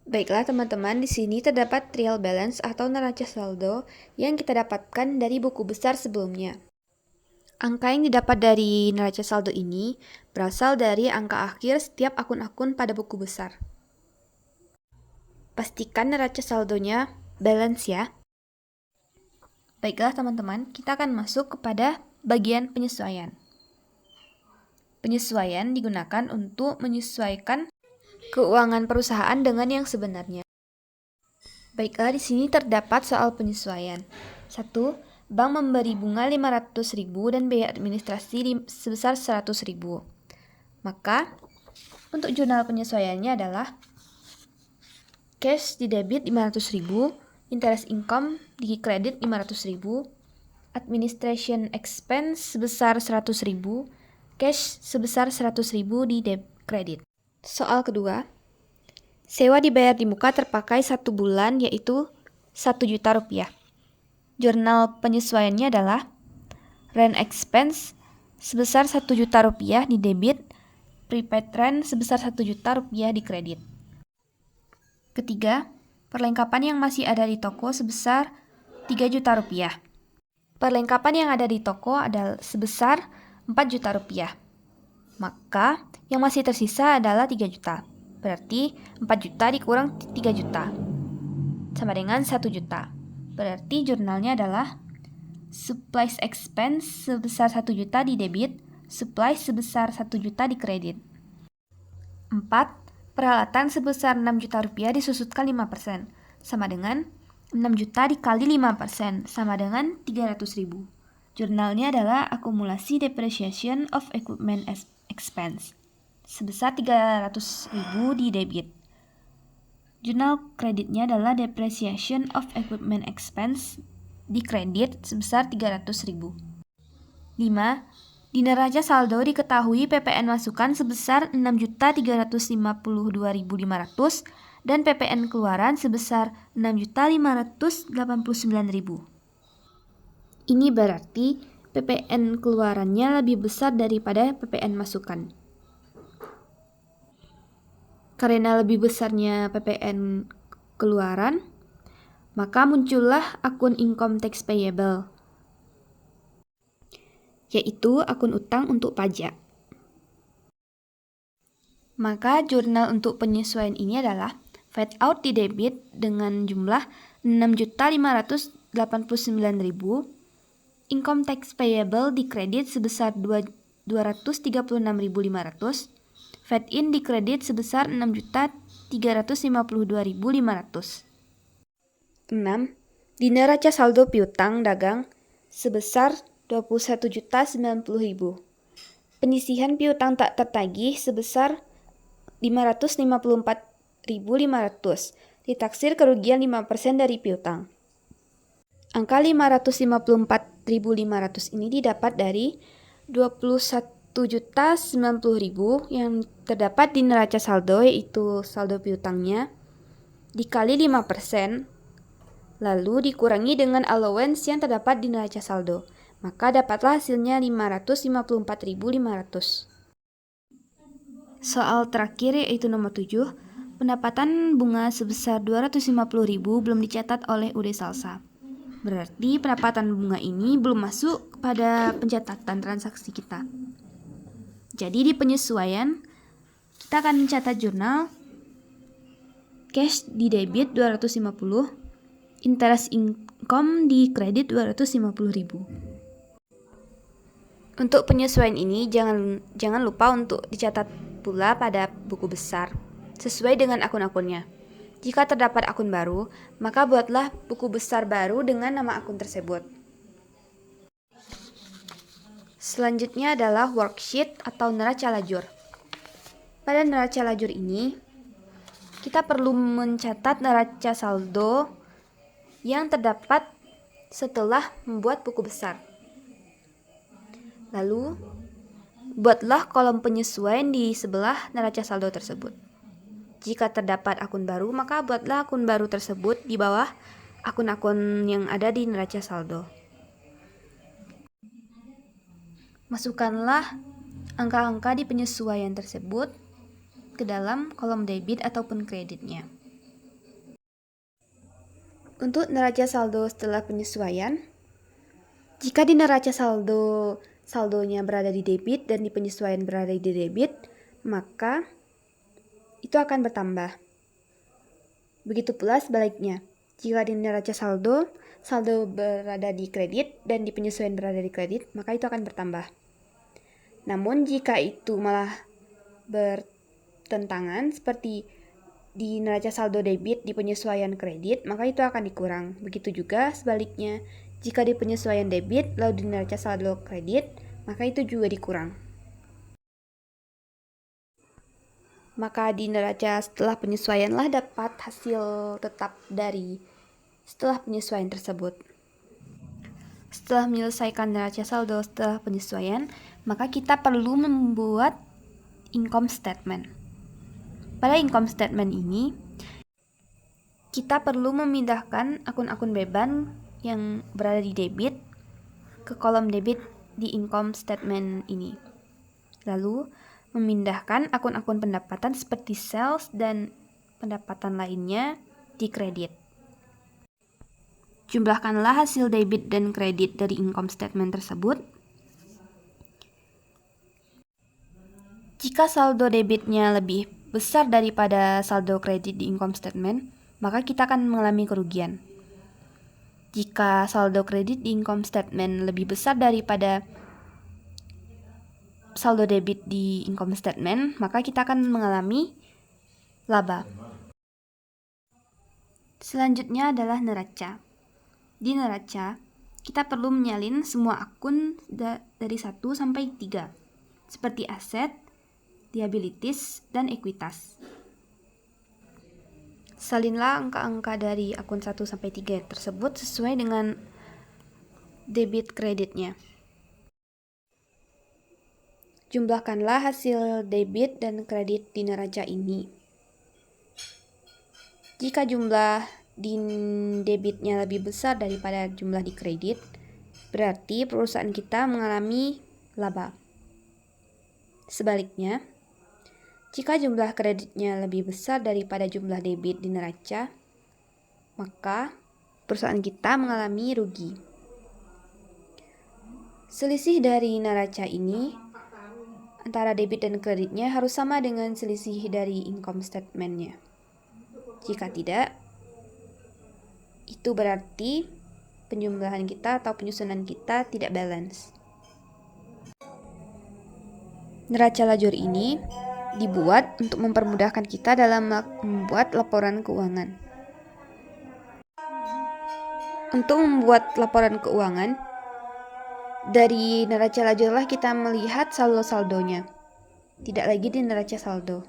Baiklah teman-teman, di sini terdapat trial balance atau neraca saldo yang kita dapatkan dari buku besar sebelumnya. Angka yang didapat dari neraca saldo ini berasal dari angka akhir setiap akun-akun pada buku besar. Pastikan neraca saldonya balance ya. Baiklah teman-teman, kita akan masuk kepada bagian penyesuaian. Penyesuaian digunakan untuk menyesuaikan keuangan perusahaan dengan yang sebenarnya. Baiklah, di sini terdapat soal penyesuaian. 1. Bank memberi bunga 500.000 dan biaya administrasi sebesar 100.000. Maka, untuk jurnal penyesuaiannya adalah cash di debit 500.000, interest income di kredit 500.000, administration expense sebesar 100.000, cash sebesar 100.000 di kredit. Soal kedua, sewa dibayar di muka terpakai 1 bulan yaitu 1 juta rupiah. Jurnal penyesuaiannya adalah rent expense sebesar 1 juta rupiah di debit, prepaid rent sebesar 1 juta rupiah di kredit. Ketiga, perlengkapan yang masih ada di toko sebesar 3 juta rupiah. Perlengkapan yang ada di toko adalah sebesar 4 juta rupiah. Maka yang masih tersisa adalah 3 juta. Berarti 4 juta dikurang 3 juta. Sama dengan 1 juta. Berarti jurnalnya adalah supplies expense sebesar 1 juta di debit, supplies sebesar 1 juta di kredit. 4. Peralatan sebesar 6 juta rupiah disusutkan 5%. Sama dengan 6 juta dikali 5%. Sama dengan 300.000. Jurnalnya adalah akumulasi depreciation of equipment expense sebesar 300.000 di debit. Jurnal kreditnya adalah depreciation of equipment expense di kredit sebesar 300.000. 5. Di neraca saldo diketahui PPN masukan sebesar 6.352.500 dan PPN keluaran sebesar 6.589.000. Ini berarti PPN keluarannya lebih besar daripada PPN masukan. Karena lebih besarnya PPN keluaran, maka muncullah akun income tax payable, yaitu akun utang untuk pajak. Maka jurnal untuk penyesuaian ini adalah fade out di debit dengan jumlah 6.589.000, income tax payable di kredit sebesar 236.500, fade in di kredit sebesar 6.352.500. 6. Di neraca saldo piutang dagang sebesar 21.090.000. Penyisihan piutang tak tertagih sebesar 554.500. Ditaksir kerugian 5% dari piutang. Angka 554.500 ini didapat dari 21.090.000 yang terdapat di neraca saldo, yaitu saldo piutangnya, dikali 5%, lalu dikurangi dengan allowance yang terdapat di neraca saldo. Maka dapatlah hasilnya 554.500. Soal terakhir yaitu nomor 7, pendapatan bunga sebesar 250.000 belum dicatat oleh UD Salsa. Berarti pendapatan bunga ini belum masuk pada pencatatan transaksi kita. Jadi di penyesuaian, kita akan mencatat jurnal cash di debit 250, interest income di kredit 250.000. Untuk penyesuaian ini jangan lupa untuk dicatat pula pada buku besar sesuai dengan akun-akunnya. Jika terdapat akun baru, maka buatlah buku besar baru dengan nama akun tersebut. Selanjutnya adalah worksheet atau neraca lajur. Pada neraca lajur ini, kita perlu mencatat neraca saldo yang terdapat setelah membuat buku besar. Lalu, buatlah kolom penyesuaian di sebelah neraca saldo tersebut. Jika terdapat akun baru, maka buatlah akun baru tersebut di bawah akun-akun yang ada di neraca saldo. Masukkanlah angka-angka di penyesuaian tersebut ke dalam kolom debit ataupun kreditnya. Untuk neraca saldo setelah penyesuaian, jika di neraca saldonya berada di debit dan di penyesuaian berada di debit, maka itu akan bertambah. Begitu pula sebaliknya. Jika di neraca saldo berada di kredit dan di penyesuaian berada di kredit, maka itu akan bertambah. Namun jika itu malah bertentangan seperti di neraca saldo debit di penyesuaian kredit, maka itu akan dikurang. Begitu juga sebaliknya, jika di penyesuaian debit lalu di neraca saldo kredit, maka itu juga dikurang. Maka di neraca setelah penyesuaianlah dapat hasil tetap dari setelah penyesuaian tersebut. Setelah menyelesaikan neraca saldo setelah penyesuaian, maka kita perlu membuat income statement. Pada income statement ini, kita perlu memindahkan akun-akun beban yang berada di debit ke kolom debit di income statement ini. Lalu, memindahkan akun-akun pendapatan seperti sales dan pendapatan lainnya di kredit. Jumlahkanlah hasil debit dan kredit dari income statement tersebut. Jika saldo debitnya lebih besar daripada saldo kredit di income statement, maka kita akan mengalami kerugian. Jika saldo kredit di income statement lebih besar daripada saldo debit di income statement, maka kita akan mengalami laba. Selanjutnya adalah neraca. Di neraca, kita perlu menyalin semua akun dari 1 sampai 3, seperti aset, liabilities, dan ekuitas. Salinlah angka-angka dari akun 1 sampai 3 tersebut sesuai dengan debit kreditnya. Jumlahkanlah hasil debit dan kredit di neraca ini. Jika jumlah di debitnya lebih besar daripada jumlah di kredit, berarti perusahaan kita mengalami laba. Sebaliknya, jika jumlah kreditnya lebih besar daripada jumlah debit di neraca, maka perusahaan kita mengalami rugi. Selisih dari neraca ini antara debit dan kreditnya harus sama dengan selisih dari income statement-nya. Jika tidak, itu berarti penjumlahan kita atau penyusunan kita tidak balance. Neraca lajur ini dibuat untuk mempermudahkan kita dalam membuat laporan keuangan. Untuk membuat laporan keuangan, dari neraca lajurlah kita melihat saldo-saldonya, tidak lagi di neraca saldo.